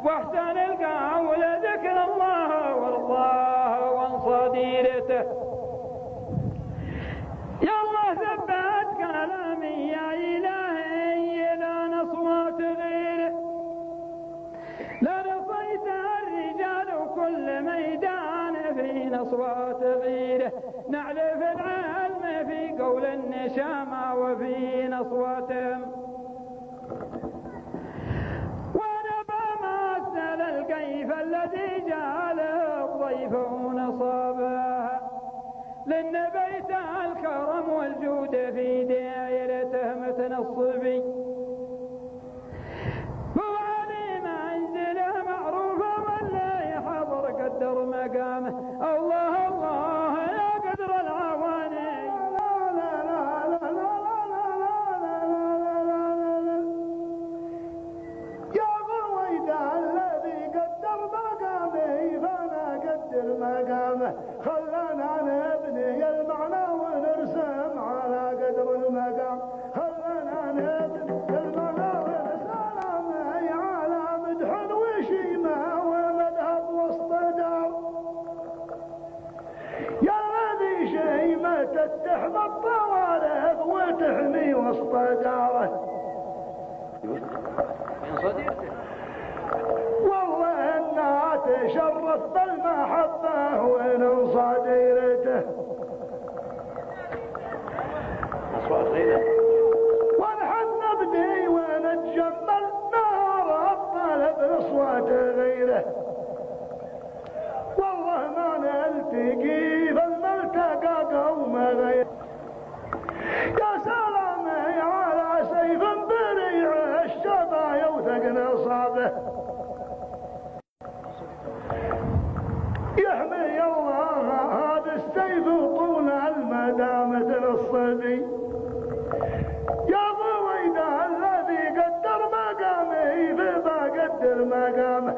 واحسن القول ذكر الله والله وانصديرته. يا الله ثبت كلامي يا إلهي لا نصوات غيره، لرصيت الرجال كل ميدان في نصوات غيره، نعرف العلم في قول النشامة وفي نصواتهم. الكيف الذي جعل الضيف نصابها، لأن بيت الكرم والجود في دائرته متنصبي، وعلي منزله معروفه واللي يحضر قدر مقامه. الله الله يا قدر العواني، مقامه خلانا نبني المعنى ونرسم على قدر المقام، خلانا نبني المعنى ونرسم على مدح وشيمه ومذهب وسط دار. يا الذي شيمه تحمى الطوارئ وتحمي وسط داره، والله انها تشرف بالمحبه وننصى ديرته، ونحن نبدي ونتجمل نار الطلب اصوات غيره، والله ما نلتقي بالملتقى قوم غيره. يا سلامي على سيف بريع الشبا يوثق نصابه، يحمي الله هذا السيف طول المدى مثل الصبي. يا ضويدا الذي قدر مقامي فبقدر مقامه،